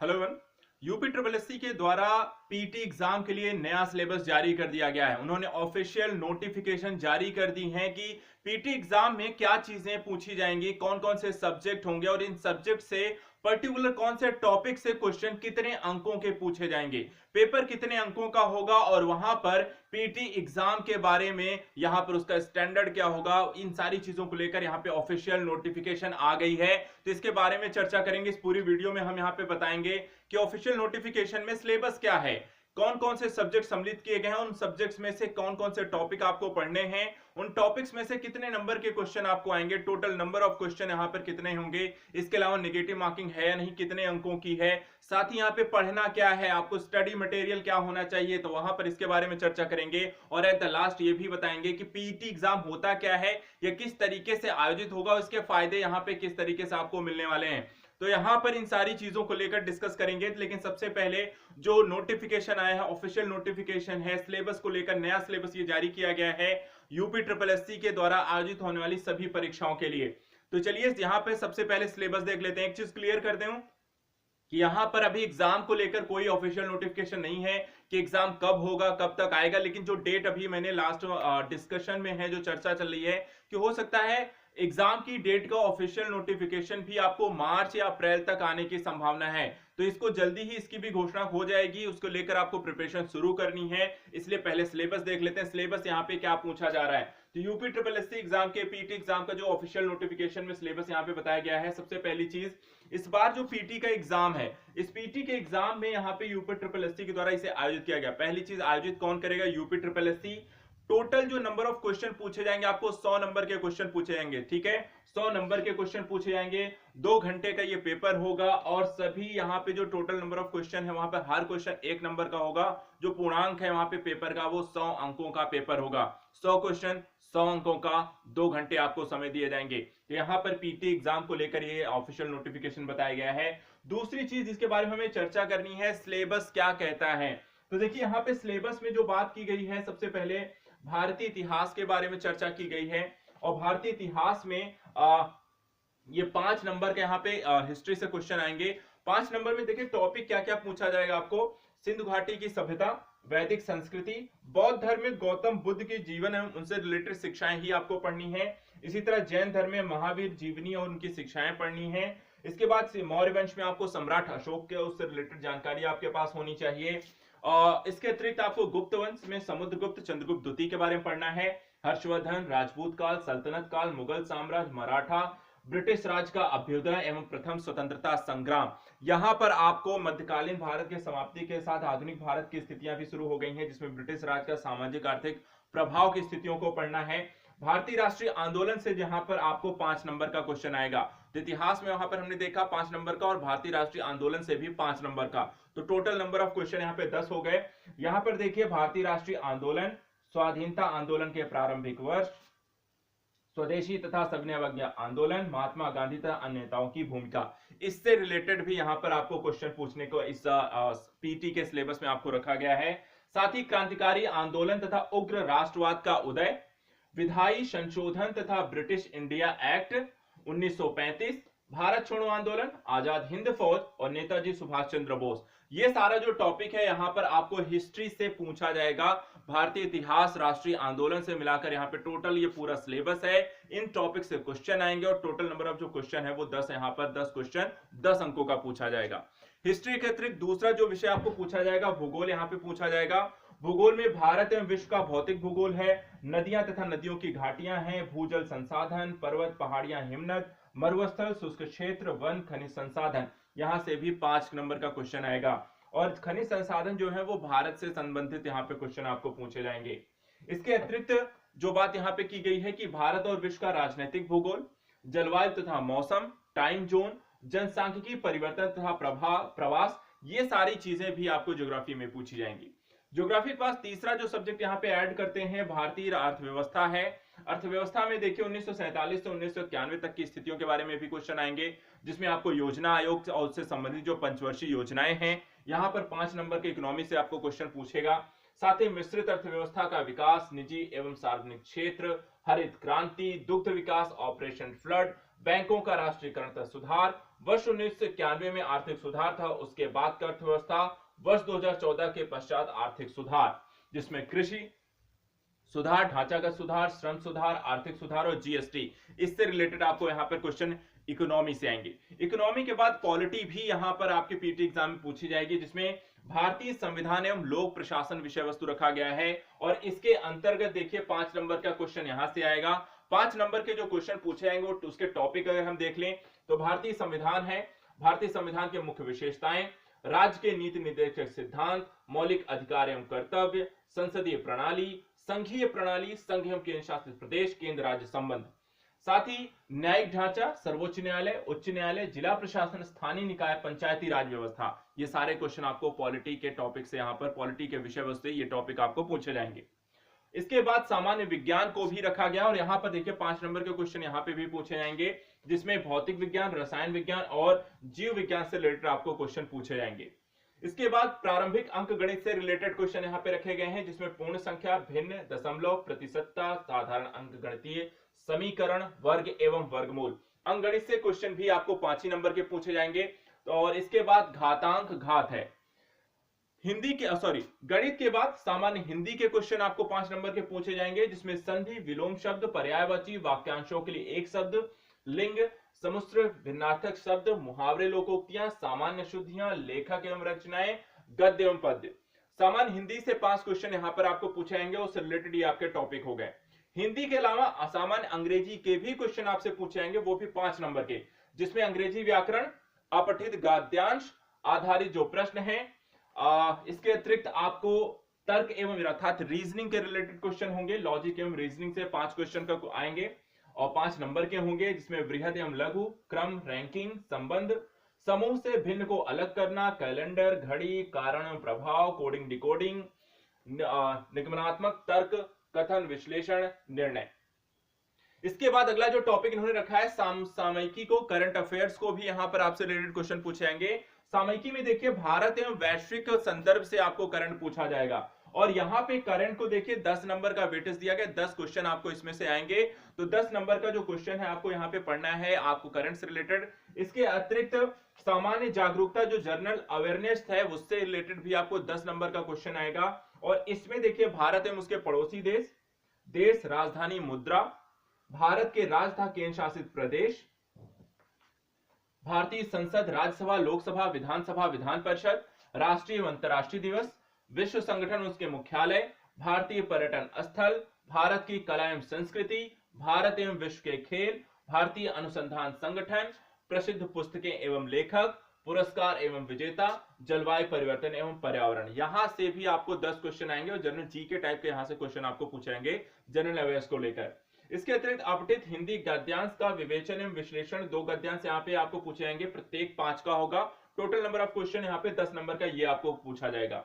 Hello everyone. UP triple SC के द्वारा PT exam के लिए नया सिलेबस जारी कर दिया गया है। उन्होंने ऑफिशियल नोटिफिकेशन जारी कर दी है कि पीटी एग्जाम में क्या चीजें पूछी जाएंगी, कौन कौन से सब्जेक्ट होंगे और इन सब्जेक्ट से पर्टिकुलर कौन से टॉपिक से क्वेश्चन कितने अंकों के पूछे जाएंगे, पेपर कितने अंकों का होगा और वहां पर पीटी एग्जाम के बारे में यहां पर उसका स्टैंडर्ड क्या होगा, इन सारी चीजों को लेकर यहां पे ऑफिशियल नोटिफिकेशन आ गई है। तो इसके बारे में चर्चा करेंगे। इस पूरी वीडियो में हम यहां पे बताएंगे कि ऑफिशियल नोटिफिकेशन में सिलेबस क्या है, कौन कौन से सब्जेक्ट सम्मिलित किए गए हैं, उन सब्जेक्ट्स में से कौन कौन से टॉपिक आपको पढ़ने हैं, उन टॉपिक्स में से कितने नंबर के क्वेश्चन आपको आएंगे, टोटल नंबर ऑफ क्वेश्चन यहां पर कितने होंगे, इसके अलावा नेगेटिव मार्किंग है या नहीं, कितने अंकों की है, साथ ही यहां पे पढ़ना क्या है, आपको स्टडी मटेरियल क्या होना चाहिए, तो वहां पर इसके बारे में चर्चा करेंगे। और एट द लास्ट ये भी बताएंगे कि पीटी एग्जाम होता क्या है, या किस तरीके से आयोजित होगा, इसके फायदे यहां पे किस तरीके से आपको मिलने वाले हैं। तो यहां पर इन सारी चीजों को लेकर डिस्कस करेंगे। लेकिन सबसे पहले जो नोटिफिकेशन आया है, ऑफिशियल नोटिफिकेशन है, सिलेबस को लेकर नया सिलेबस ये जारी किया गया है यूपी ट्रिपल एससी के द्वारा आयोजित होने वाली सभी परीक्षाओं के लिए। तो चलिए यहां पे सबसे पहले सिलेबस देख लेते हैं। एक चीज क्लियर कर दूं कि यहां पर अभी एग्जाम को लेकर कोई ऑफिशियल नोटिफिकेशन नहीं है कि एग्जाम कब होगा, कब तक आएगा। लेकिन जो डेट अभी मैंने लास्ट डिस्कशन में है, जो चर्चा चल रही है कि हो सकता है एग्जाम की डेट का ऑफिशियल नोटिफिकेशन भी आपको मार्च या अप्रैल तक आने की संभावना है। तो इसको जल्दी ही इसकी भी घोषणा हो जाएगी, उसको लेकर आपको प्रिपरेशन शुरू करनी है। इसलिए पहले सिलेबस देख लेते हैं। सिलेबस यहाँ पे क्या पूछा जा रहा है, तो यूपी ट्रिपल एससी एग्जाम के पीटी एग्जाम का जो ऑफिशियल नोटिफिकेशन में सिलेबस यहाँ पे बताया गया है। सबसे पहली चीज, इस बार जो पीटी का एग्जाम है, इस पीटी के एग्जाम में यहाँ पे यूपी ट्रिपल एससी के द्वारा इसे आयोजित किया गया। पहली चीज, आयोजित कौन करेगा? UP triple SC. टोटल जो नंबर ऑफ क्वेश्चन पूछे जाएंगे, आपको 100 नंबर के क्वेश्चन पूछे जाएंगे। ठीक है, 100 नंबर के क्वेश्चन पूछे जाएंगे। 2 घंटे का ये पेपर होगा और सभी यहाँ पे जो टोटल नंबर ऑफ क्वेश्चन है, वहां पर हर क्वेश्चन 1 नंबर का होगा। जो पूर्णांक है वहां पे पेपर का, वो 100 अंकों का पेपर होगा। 100 क्वेश्चन 100 अंकों का, 2 घंटे आपको समय दिए जाएंगे। तो यहाँ पर पीटी एग्जाम को लेकर ये ऑफिशियल नोटिफिकेशन बताया गया है। दूसरी चीज जिसके बारे में हमें चर्चा करनी है, सिलेबस क्या कहता है। तो देखिए यहाँ पे सिलेबस में जो बात की गई है, सबसे पहले भारतीय इतिहास के बारे में चर्चा की गई है। और भारतीय इतिहास में ये 5 नंबर के यहाँ पे हिस्ट्री से क्वेश्चन आएंगे। 5 नंबर में देखिए टॉपिक क्या क्या पूछा जाएगा आपको। सिंधु घाटी की सभ्यता, वैदिक संस्कृति, बौद्ध धर्म में गौतम बुद्ध के जीवन एवं उनसे रिलेटेड शिक्षाएं ही आपको पढ़नी है। इसी तरह जैन धर्म में महावीर जीवनी और उनकी शिक्षाएं पढ़नी है। इसके बाद से मौर्य वंश में आपको सम्राट अशोक के उससे रिलेटेड जानकारी आपके पास होनी चाहिए। इसके अतिरिक्त आपको गुप्त वंश में समुद्रगुप्त, चंद्रगुप्त द्वितीय के बारे में पढ़ना है। हर्षवर्धन, राजपूत काल, सल्तनत काल, मुगल साम्राज्य, मराठा, ब्रिटिश राज का अभ्युदय एवं प्रथम स्वतंत्रता संग्राम। यहां पर आपको मध्यकालीन भारत के समाप्ति के साथ आधुनिक भारत की स्थितियां भी शुरू हो गई हैं, जिसमें ब्रिटिश राज का सामाजिक आर्थिक प्रभाव की स्थितियों को पढ़ना है। भारतीय राष्ट्रीय आंदोलन से जहां पर आपको 5 नंबर का क्वेश्चन आएगा। तो इतिहास में वहां पर हमने देखा 5 नंबर का, और भारतीय राष्ट्रीय आंदोलन से भी 5 नंबर का। तो टोटल नंबर ऑफ क्वेश्चन यहाँ पे 10 हो गए। यहां पर देखिए भारतीय राष्ट्रीय आंदोलन, स्वाधीनता आंदोलन के प्रारंभिक वर्ष, स्वदेशी तथा सविनय अवज्ञा आंदोलन, महात्मा गांधी तथा अन्य नेताओं की भूमिका, इससे रिलेटेड भी यहां पर आपको क्वेश्चन पूछने को इस पीटी के सिलेबस में आपको रखा गया है। साथ ही क्रांतिकारी आंदोलन तथा उग्र राष्ट्रवाद का उदय, विधायी संशोधन तथा ब्रिटिश इंडिया एक्ट 1935, भारत छोड़ो आंदोलन, आजाद हिंद फौज और नेताजी सुभाष चंद्र बोस, ये सारा जो टॉपिक है यहां पर आपको हिस्ट्री से पूछा जाएगा। भारतीय इतिहास, राष्ट्रीय आंदोलन से मिलाकर यहां पे टोटल ये पूरा सिलेबस है। इन टॉपिक से क्वेश्चन आएंगे और टोटल नंबर ऑफ जो क्वेश्चन है वो 10, यहां पर 10 क्वेश्चन 10 अंकों का पूछा जाएगा। हिस्ट्री के अतिरिक्त दूसरा जो विषय आपको पूछा जाएगा, भूगोल यहां पे पूछा जाएगा। भूगोल में भारत एवं विश्व का भौतिक भूगोल है, नदियां तथा नदियों की घाटियां हैं, भूजल संसाधन, पर्वत, पहाड़ियां, हिमनद, मरुस्थल, शुष्क क्षेत्र, वन, खनिज संसाधन, यहां से भी 5 नंबर का क्वेश्चन आएगा। और खनिज संसाधन जो है वो भारत से संबंधित यहाँ पे क्वेश्चन आपको पूछे जाएंगे। इसके अतिरिक्त जो बात यहाँ पे की गई है कि भारत और विश्व का राजनीतिक भूगोल, जलवायु तथा मौसम, टाइम जोन, जनसांख्यिकी परिवर्तन तथा प्रवास, ये सारी चीजें भी आपको ज्योग्राफी में पूछी जाएंगी। ज्योग्राफी के पास तीसरा जो सब्जेक्ट यहाँ पे ऐड करते हैं, भारतीय अर्थव्यवस्था है। अर्थव्यवस्था में देखिए 1947 से 1991 तक की स्थितियों के बारे में भी क्वेश्चन आएंगे, जिसमें आपको योजना आयोग और उससे संबंधित जो पंचवर्षीय योजनाएं हैं, यहां पर 5 नंबर के इकोनॉमी से आपको क्वेश्चन पूछेगा। साथ ही मिश्रित अर्थव्यवस्था का विकास, निजी एवं सार्वजनिक क्षेत्र, हरित क्रांति, दुग्ध विकास, ऑपरेशन फ्लड, बैंकों का राष्ट्रीयकरण तथा सुधार, वर्ष 1991 में आर्थिक सुधार था, उसके बाद का अर्थव्यवस्था, वर्ष 2014 के पश्चात आर्थिक सुधार, जिसमें कृषि सुधार, ढांचागत सुधार, श्रम सुधार, आर्थिक सुधार और जीएसटी, इससे रिलेटेड आपको यहां पर क्वेश्चन इकोनॉमी से आएंगे। इकोनॉमी के बाद पॉलिटी भी यहां पर आपके पीटी एग्जाम में पूछी जाएगी, जिसमें भारतीय संविधान एवं लोक प्रशासन विषय वस्तु रखा गया है और इसके अंतर्गत देखिए 5 नंबर का क्वेश्चन यहां से आएगा। 5 नंबर के जो क्वेश्चन पूछे जाएंगे उसके टॉपिक अगर हम देख लें तो भारतीय संविधान है, भारतीय संविधान के मुख्य विशेषताएं, राज्य के नीति निर्देशक सिद्धांत, मौलिक अधिकार एवं कर्तव्य, संसदीय प्रणाली, संघीय प्रणाली, संघ एवं केंद्र शासित प्रदेश, केंद्र राज्य संबंध, साथ ही न्यायिक ढांचा, सर्वोच्च न्यायालय, उच्च न्यायालय, जिला प्रशासन, स्थानीय निकाय, पंचायती राज व्यवस्था, ये सारे क्वेश्चन आपको पॉलिटी के टॉपिक से, यहां पर पॉलिटी के विषय वस्तु ये टॉपिक आपको पूछे जाएंगे। इसके बाद सामान्य विज्ञान को भी रखा गया और यहां पर देखिए 5 नंबर के क्वेश्चन यहां पे भी पूछे जाएंगे, जिसमें भौतिक विज्ञान, रसायन विज्ञान और जीव विज्ञान से रिलेटेड आपको क्वेश्चन पूछे जाएंगे। इसके बाद प्रारंभिक अंक गणित से रिलेटेड क्वेश्चन यहां पे रखे गए हैं, जिसमें पूर्ण संख्या, भिन्न, दशमलव, प्रतिशतता, साधारण अंक गणितीय, समीकरण, वर्ग एवं वर्गमूल, अंकगणित से क्वेश्चन भी आपको 5 ही नंबर के पूछे जाएंगे। और इसके बाद घातांक, घात है, हिंदी के गणित के बाद सामान्य हिंदी के क्वेश्चन आपको 5 नंबर के पूछे जाएंगे, जिसमें संधि, विलोम शब्द, पर्यायवाची, वाक्यांशों के लिए एक शब्द, लिंग, समुद्र, भिन्नार्थक शब्द, मुहावरे, लोकोक्तियां, सामान्य शुद्धियां, लेखक एवं रचनाएं, गद्य एवं पद्य। सामान्य हिंदी से 5 क्वेश्चन यहां पर आपको पूछे जाएंगे, उससे रिलेटेड ये आपके टॉपिक हो गए। हिंदी के अलावा असामान्य अंग्रेजी के भी क्वेश्चन आपसे पूछे जाएंगे, वो भी 5 नंबर के, जिसमें अंग्रेजी व्याकरण, अपठित गद्यांश आधारित जो प्रश्न है, इसके अतिरिक्त आपको तर्क एवं अर्थात रीजनिंग के रिलेटेड क्वेश्चन होंगे, लॉजिक एवं रीजनिंग से 5 क्वेश्चन का आएंगे और 5 नंबर के होंगे, जिसमें वृहद एवं लघु, क्रम, रैंकिंग, संबंध, समूह से भिन्न को अलग करना, कैलेंडर, घड़ी, कारण प्रभाव, कोडिंग डिकोडिंग, निगमनात्मक तर्क, कथन, विश्लेषण, निर्णय। इसके बाद अगला जो टॉपिक इन्होंने रखा है सामयिकी को, करंट अफेयर्स को भी यहां पर आपसे रिलेटेड क्वेश्चन पूछे जाएंगे। सामयिकी में देखिए भारत एवं वैश्विक संदर्भ से आपको करंट पूछा जाएगा और यहां पे करंट को देखिए 10 नंबर का वेटेज दिया गया, 10 क्वेश्चन आपको इसमें से आएंगे, तो 10 नंबर का जो क्वेश्चन है आपको यहां पे पढ़ना है, आपको करंट से रिलेटेड। इसके अतिरिक्त सामान्य जागरूकता जो जनरल अवेयरनेस है उससे रिलेटेड भी आपको 10 नंबर का क्वेश्चन आएगा और इसमें देखिए भारत एवं उसके पड़ोसी देश, राजधानी, मुद्रा, भारत के राज्य तथा केंद्र शासित प्रदेश, भारतीय संसद, राज्यसभा, लोकसभा, विधानसभा, विधान परिषद, राष्ट्रीय एवं अंतरराष्ट्रीय दिवस, विश्व संगठन उसके मुख्यालय, भारतीय पर्यटन स्थल, भारत की कला एवं संस्कृति, भारत एवं विश्व के खेल, भारतीय अनुसंधान संगठन, प्रसिद्ध पुस्तकें एवं लेखक, पुरस्कार एवं विजेता, जलवायु परिवर्तन एवं पर्यावरण। यहां से भी आपको 10 क्वेश्चन आएंगे और जनरल जीके टाइप के यहां से क्वेश्चन आपको पूछेंगे जनरल अवेयर्स को लेकर। इसके अतिरिक्त अपठित हिंदी गद्यांश का विवेचन एवं विश्लेषण, 2 गद्यांश यहाँ पे आपको पूछे जाएंगे, प्रत्येक 5 का होगा। टोटल नंबर ऑफ क्वेश्चन यहाँ पे 10 नंबर का ये आपको पूछा जाएगा।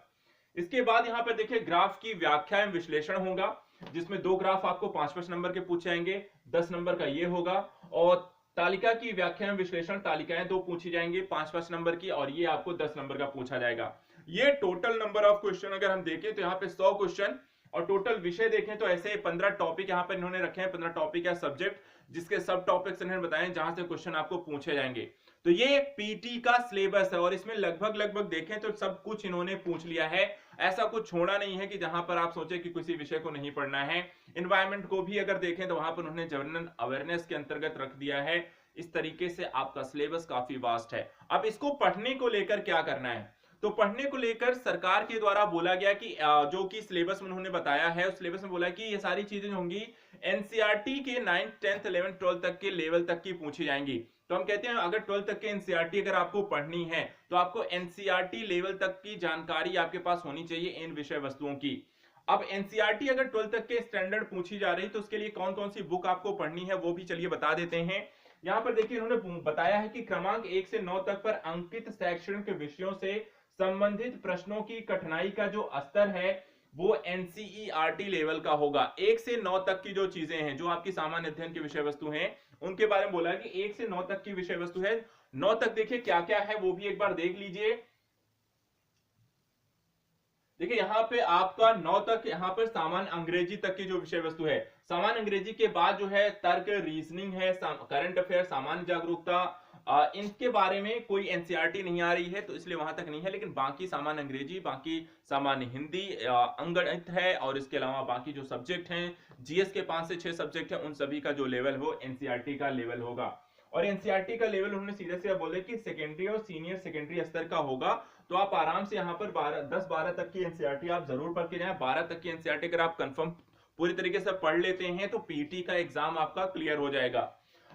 इसके बाद यहाँ पर देखिए ग्राफ की व्याख्या एवं विश्लेषण होगा, जिसमें 2 ग्राफ आपको 5-5 नंबर के पूछे जाएंगे, 10 नंबर का ये होगा। और तालिका की व्याख्या एवं विश्लेषण, तालिकाएं 2 पूछी जाएंगी 5-5 नंबर की और ये आपको 10 नंबर का पूछा जाएगा। ये टोटल नंबर ऑफ क्वेश्चन अगर हम देखें तो यहाँ पे 100 क्वेश्चन और टोटल विषय देखें तो ऐसे 15 टॉपिक यहाँ पर इन्होंने रखे हैं, 15 टॉपिक या सब्जेक्ट, जिसके सब टॉपिक्स इन्होंने बताए जहां से क्वेश्चन आपको पूछे जाएंगे। तो ये पीटी का सिलेबस है और इसमें लगभग देखें तो सब कुछ इन्होंने पूछ लिया है, ऐसा कुछ छोड़ा नहीं है कि जहां पर आप सोचे कि किसी विषय को नहीं पढ़ना है। एनवायरमेंट को भी अगर देखें तो वहां पर उन्होंने जनरल अवेयरनेस के अंतर्गत रख दिया है। इस तरीके से आपका सिलेबस काफी वास्ट है। अब इसको पढ़ने को लेकर क्या करना है, तो पढ़ने को लेकर सरकार के द्वारा बोला गया कि जो कि सिलेबस में उन्होंने बताया है, उस सिलेबस में बोला कि ये सारी चीजें होंगी एनसीईआरटी के 9th 10th 11th 12th तक के लेवल तक की पूछी जाएंगी। तो हम कहते हैं अगर 12th तक के एनसीईआरटी अगर आपको पढ़नी है तो आपको एनसीईआरटी लेवल तक की जानकारी आपके पास होनी चाहिए इन विषय वस्तुओं की। अब एनसीईआरटी अगर 12th तक के स्टैंडर्ड पूछी जा रही तो उसके लिए कौन कौन सी बुक आपको पढ़नी है वो भी चलिए बता देते हैं। यहाँ पर देखिए उन्होंने बताया है कि क्रमांक 1 से 9 तक पर अंकित शैक्षणिक विषयों से संबंधित प्रश्नों की कठिनाई का जो स्तर है वो एनसीईआरटी लेवल का होगा। 1 से 9 तक की जो चीजें हैं, जो आपकी सामान्य अध्ययन की विषय वस्तु हैं, उनके बारे में बोला है कि 1 से 9 तक की विषय वस्तु है। 9 तक देखिए क्या क्या है वो भी एक बार देख लीजिए। देखिए यहाँ पे आपका 9 तक यहाँ पर सामान्य अंग्रेजी तक की जो विषय वस्तु है, सामान्य अंग्रेजी के बाद जो है तर्क, रीजनिंग है, करंट अफेयर, सामान्य जागरूकता, इनके बारे में कोई एनसीईआरटी नहीं आ रही है, तो इसलिए वहां तक नहीं है। लेकिन बाकी सामान्य अंग्रेजी, बाकी सामान्य हिंदी, अंकगणित है, और इसके अलावा बाकी जो सब्जेक्ट हैं, जीएस के 5 से 6 सब्जेक्ट हैं, उन सभी का जो लेवल हो एनसीईआरटी का लेवल होगा। और एनसीईआरटी का लेवल उन्होंने सीधे सीधे बोले कि सेकेंडरी और सीनियर सेकेंडरी स्तर का होगा। तो आप आराम से यहाँ पर 10-12 तक की एनसीईआरटी आप जरूर पढ़ के जाएं। 12 तक की एनसीईआरटी अगर आप कंफर्म पूरी तरीके से पढ़ लेते हैं तो पीटी का एग्जाम आपका क्लियर हो जाएगा।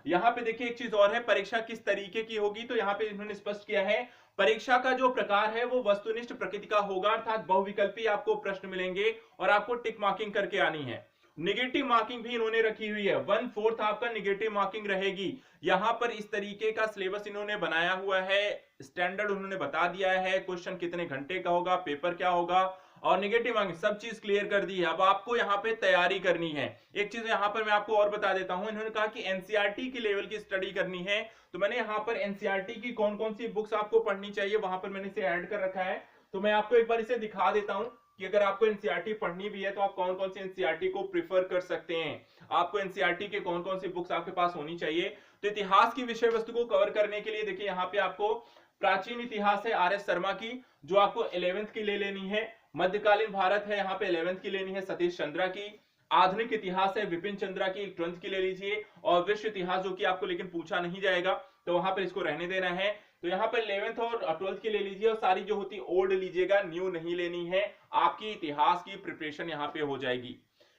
यहाँ पे देखिए एक चीज और है, परीक्षा किस तरीके की होगी, तो यहाँ पे इन्होंने स्पष्ट किया है परीक्षा का जो प्रकार है वो वस्तुनिष्ठ प्रकृति का होगा, अर्थात बहुविकल्पी आपको प्रश्न मिलेंगे और आपको टिक मार्किंग करके आनी है। निगेटिव मार्किंग भी इन्होंने रखी हुई है, 1/4 आपका निगेटिव मार्किंग रहेगी। यहां पर इस तरीके का सिलेबस इन्होंने बनाया हुआ है, स्टैंडर्ड उन्होंने बता दिया है, क्वेश्चन कितने घंटे का होगा, पेपर क्या होगा, और निगेटिव मार्किंग सब चीज क्लियर कर दी है। अब आपको यहाँ पे तैयारी करनी है। एक चीज यहाँ पर मैं आपको और बता देता हूं, इन्होंने कहा कि एनसीईआरटी की लेवल की स्टडी करनी है, तो मैंने यहाँ पर एनसीईआरटी की कौन कौन सी बुक्स आपको पढ़नी चाहिए वहां पर मैंने इसे ऐड कर रखा है। तो मैं आपको एक बार इसे दिखा देता हूं कि अगर आपको एनसीईआरटी पढ़नी भी है तो आप कौन कौन सी एनसीईआरटी को प्रिफर कर सकते हैं, आपको एनसीईआरटी के कौन कौन सी बुक्स आपके पास होनी चाहिए। तो इतिहास की विषय वस्तु को कवर करने के लिए देखिए यहाँ पे आपको प्राचीन इतिहास है आर.एस. शर्मा की, जो आपको 11th की ले लेनी है। मध्यकालीन भारत है, यहाँ पे 11th की लेनी है सतीश चंद्रा की। आधुनिक इतिहास है विपिन चंद्रा की, 12th की ले लीजिए। और विश्व इतिहास जो कि आपको लेकिन पूछा नहीं जाएगा, तो वहां पर इसको रहने देना है। तो यहाँ पर 11th और 12th की ले लीजिए, और सारी जो होती ओल्ड लीजिएगा, न्यू नहीं लेनी है। आपकी इतिहास की प्रिपरेशन यहाँ पे हो जाएगी।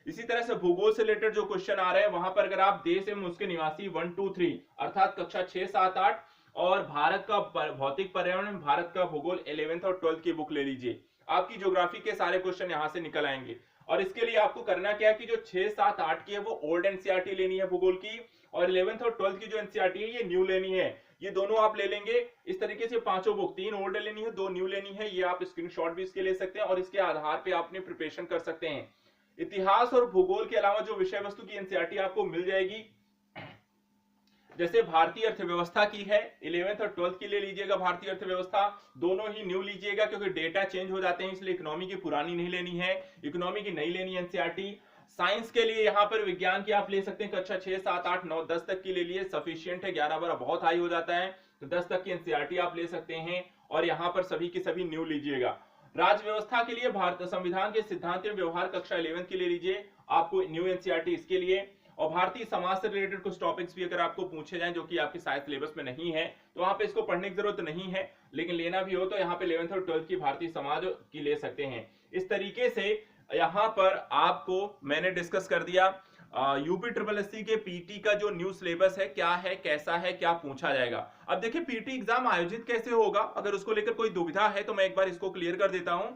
इसी तरह से भूगोल से रिलेटेड जो क्वेश्चन आ रहे हैं वहां पर अगर आप देश एवं उसके निवासी 1, 2, 3 अर्थात कक्षा 6, 7, 8 और भारत का भौतिक पर्यावरण, भारत का भूगोल 11th और 12th की बुक ले लीजिए। आपकी ज्योग्राफी के सारे क्वेश्चन यहां से निकल आएंगे। और इसके लिए आपको करना क्या है कि जो 6, 7, 8 की है वो ओल्ड एनसीईआरटी लेनी है भूगोल की, और 11th और 12th की जो एनसीईआरटी है ये न्यू लेनी है। ये दोनों आप ले लेंगे इस तरीके से, पांचों बुक, 3 ओल्ड लेनी है, 2 न्यू लेनी है। ये आप स्क्रीनशॉट भी इसके ले सकते हैं और इसके आधार पे आपने प्रिपरेशन कर सकते हैं। इतिहास और भूगोल के अलावा जो विषय वस्तु की एनसीईआरटी आपको मिल जाएगी, जैसे भारतीय अर्थव्यवस्था की है 11th और 12th की ले लीजिएगा। भारतीय अर्थव्यवस्था दोनों ही न्यू लीजिएगा, क्योंकि डेटा चेंज हो जाते हैं, इसलिए इकोनॉमी की पुरानी नहीं लेनी है, इकोनॉमी की नई लेनी है एनसीईआरटी। साइंस के लिए यहाँ पर विज्ञान की आप ले सकते हैं, कक्षा 6, 7, 8, 9, 10 तक की ले लिए, सफिशियंट है। 11, 12 बहुत हाई हो जाता है, तो 10 तक की एनसीईआरटी आप ले सकते हैं। और यहाँ पर सभी की सभी न्यू लीजिएगा। राज्य व्यवस्था के लिए भारत संविधान के सिद्धांत एवं व्यवहार कक्षा 11th की ले लीजिए, आपको न्यू एनसीईआरटी इसके लिए। और भारतीय समाज से रिलेटेड कुछ टॉपिक्स भी अगर आपको पूछे जाएं जो कि आपके शायद सिलेबस में नहीं है, तो वहां पे इसको पढ़ने की जरूरत नहीं है, लेकिन लेना भी हो तो यहाँ पे 11th और 12th की भारतीय समाज की ले सकते हैं। इस तरीके से यहाँ पर आपको मैंने डिस्कस कर दिया यूपी ट्रिपल एससी के पीटी का जो न्यू सिलेबस है, क्या है, कैसा है, क्या पूछा जाएगा। अब देखिए पीटी एग्जाम आयोजित कैसे होगा, अगर उसको लेकर कोई दुविधा है तो मैं एक बार इसको क्लियर कर देता हूं।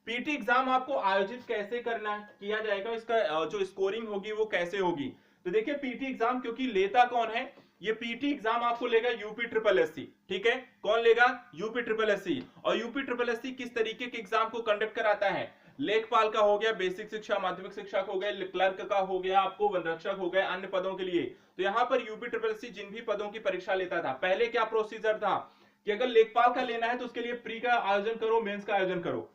पीटी एग्जाम आपको आयोजित कैसे किया जाएगा, इसका जो स्कोरिंग होगी वो कैसे होगी। तो देखिए पीटी एग्जाम क्योंकि लेता कौन है, ये पीटी एग्जाम आपको लेगा यूपी ट्रिपल एससी, ठीक है, कौन लेगा, यूपी ट्रिपल एससी। और यूपी ट्रिपल एससी किस तरीके के एग्जाम को कंडक्ट कराता है, लेखपाल का हो गया, बेसिक शिक्षा माध्यमिक शिक्षा हो गया, क्लर्क का हो गया, आपको वनरक्षक हो गया, अन्य पदों के लिए। तो यहाँ पर यूपी ट्रिपल एससी जिन भी पदों की परीक्षा लेता था, पहले क्या प्रोसीजर था कि अगर लेखपाल का लेना है तो उसके लिए प्री का आयोजन करो, मेंस का आयोजन करो।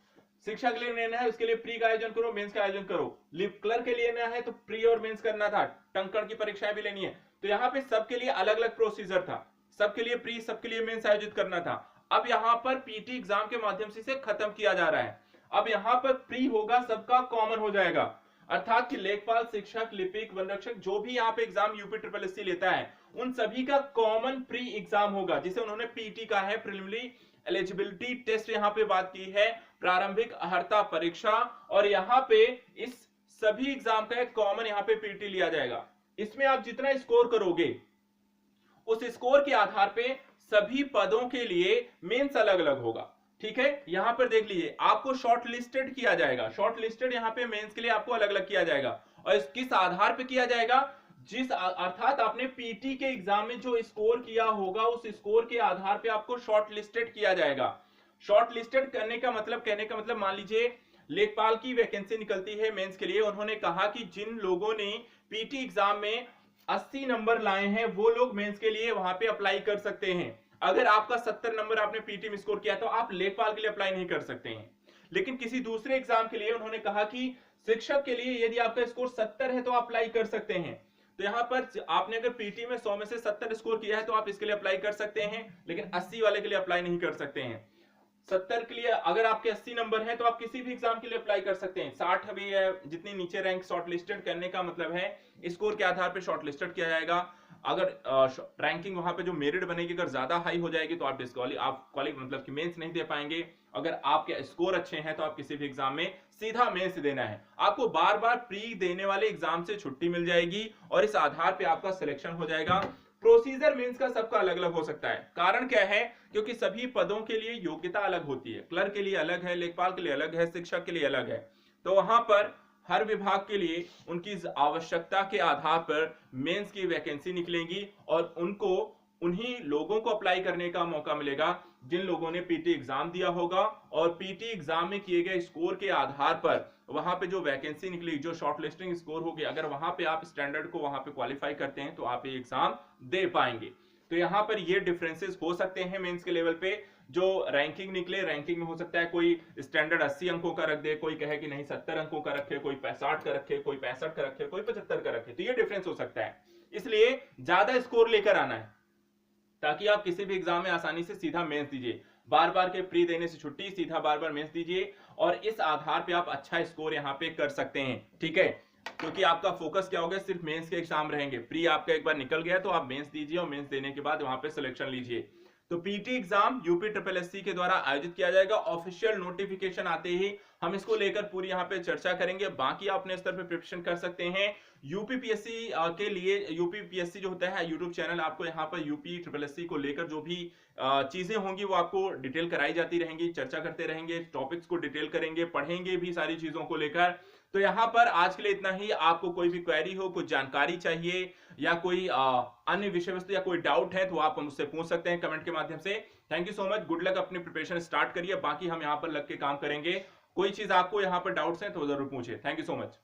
शिक्षा के लिए लेना है उसके लिए प्री का आयोजन करो, मेंस का आयोजन करो। क्लर्क के लिए लेना है तो प्री और मेंस करना था, टंकण की परीक्षाएं भी लेनी है। तो यहाँ पे सबके लिए अलग अलग प्रोसीजर था, सबके लिए प्री, सबके लिए मेंस आयोजित करना था। अब यहाँ पर पीटी एग्जाम के माध्यम से इसे खत्म किया जा रहा है। अब यहाँ पर प्री होगा, सबका कॉमन हो जाएगा, अर्थात कि लेखपाल, शिक्षक, लिपिक, वनरक्षक जो भी यहाँ पे एग्जाम यूपी ट्रिपल एससी लेता है उन सभी का कॉमन प्री एग्जाम होगा, जिसे उन्होंने पीटी का है, प्रिलिमिनरी एलिजिबिलिटी टेस्ट यहाँ पे बात की है, प्रारंभिक अर्हता परीक्षा। और यहाँ पे इस सभी एग्जाम का एक कॉमन यहाँ पे पीटी लिया जाएगा। इसमें आप जितना स्कोर करोगे उस स्कोर के आधार पे सभी पदों के लिए मेंस अलग अलग होगा, ठीक है। यहां पर देख लीजिए आपको शॉर्ट लिस्टेड किया जाएगा, शॉर्ट लिस्टेड यहाँ पे मेंस के लिए आपको अलग अलग किया जाएगा। और किस आधार पे किया जाएगा, जिस अर्थात आपने पीटी के एग्जाम में जो स्कोर किया होगा उस स्कोर के आधार पे आपको शॉर्ट लिस्टेड किया जाएगा। शॉर्ट लिस्टेड करने का मतलब, कहने का मतलब, मान लीजिए लेखपाल की वैकेंसी निकलती है मेंस के लिए, उन्होंने कहा कि जिन लोगों ने पीटी एग्जाम में 80 नंबर लाए हैं वो लोग मेंस के लिए वहां पे अप्लाई कर सकते हैं। अगर आपका 70 नंबर आपने पीटी में स्कोर किया तो आप लेखपाल के लिए अप्लाई नहीं कर सकते हैं। लेकिन किसी दूसरे एग्जाम के लिए उन्होंने कहा कि शिक्षक के लिए यदि आपका स्कोर 70 है तो आप अप्लाई कर सकते हैं। तो यहाँ पर आपने अगर पीटी में 100 में से 70 स्कोर किया है तो आप इसके लिए अप्लाई कर सकते हैं, लेकिन 80 वाले के लिए अप्लाई नहीं कर सकते हैं। 70 के लिए अगर आपके 80 नंबर है तो आप किसी भी एग्जाम के लिए अप्लाई कर सकते हैं। 60 अभी है, जितनी नीचे रैंक शॉर्टलिस्टेड करने का मतलब है स्कोर के आधार पे शॉर्टलिस्टेड किया जाएगा। अगर रैंकिंग वहां पे जो मेरिट बनेगी अगर ज्यादा हाई हो जाएगी तो आप मतलब कि मेंस नहीं दे पाएंगे। अगर आपके स्कोर अच्छे हैं तो आप किसी भी एग्जाम में सीधा मेंस देना है। आपको बार बार प्री देने वाले एग्जाम से छुट्टी मिल जाएगी और इस आधार पे आपका सिलेक्शन हो जाएगा। प्रोसीजर मेंस का सबका अलग अलग हो सकता है। कारण क्या है? क्योंकि सभी पदों के लिए योग्यता अलग होती है। क्लर्क के लिए अलग है, लेखपाल के लिए अलग है, शिक्षक के लिए अलग है। तो वहां पर हर विभाग के लिए उनकी आवश्यकता के आधार पर मेंस की वैकेंसी निकलेगी और उनको उन्हीं लोगों को अप्लाई करने का मौका मिलेगा जिन लोगों ने पीटी एग्जाम दिया होगा, और पीटी एग्जाम में किए गए स्कोर के आधार पर वहां पे जो वैकेंसी निकली, जो शॉर्टलिस्टिंग स्कोर होगी, अगर वहां पे आप स्टैंडर्ड को वहां पे क्वालिफाई करते हैं तो आप ये एग्जाम दे पाएंगे। तो यहाँ पर ये डिफरेंसेस हो सकते हैं मेंस के लेवल पे। जो रैंकिंग निकले, रैंकिंग में हो सकता है कोई स्टैंडर्ड 80 अंकों का रख दे, कोई कहे कि नहीं 70 अंकों का रखे, कोई 65 का रखे, कोई 65 का रखे, कोई 75 का रखे। तो ये डिफरेंस हो सकता है, इसलिए ज्यादा स्कोर लेकर आना है ताकि आप किसी भी एग्जाम में आसानी से सीधा मेंस दीजिए। बार बार के प्री देने से छुट्टी, सीधा बार बार मेंस दीजिए और इस आधार पे आप अच्छा स्कोर यहाँ पे कर सकते हैं। ठीक है, क्योंकि आपका फोकस क्या होगा, सिर्फ मेंस के एग्जाम रहेंगे। प्री आपका एक बार निकल गया तो आप मेंस दीजिए और मेंस देने के बाद वहां पे सिलेक्शन लीजिए। तो पीटी एग्जाम यूपी के द्वारा आयोजित किया जाएगा। ऑफिशियल नोटिफिकेशन आते ही हम इसको लेकर पूरी यहाँ पे चर्चा करेंगे। बाकी आप अपने स्तर पे प्रिपरेशन कर सकते हैं। यूपीपीएससी के लिए यूपीपीएससी जो होता है यूट्यूब चैनल, आपको यहाँ पर यूपीएससी को लेकर जो भी चीजें होंगी वो आपको डिटेल कराई जाती रहेंगी, चर्चा करते रहेंगे, टॉपिक्स को डिटेल करेंगे, पढ़ेंगे भी सारी चीजों को लेकर। तो यहाँ पर आज के लिए इतना ही। आपको कोई भी क्वेरी हो, कुछ जानकारी चाहिए या कोई अन्य विषय वस्तु या कोई डाउट है तो आप मुझसे पूछ सकते हैं कमेंट के माध्यम से। Thank you so much, good luck, अपनी प्रिपरेशन स्टार्ट करिए। बाकी हम यहाँ पर लग के काम करेंगे। कोई चीज आपको यहाँ पर डाउट्स हैं तो जरूर पूछे। Thank you so much.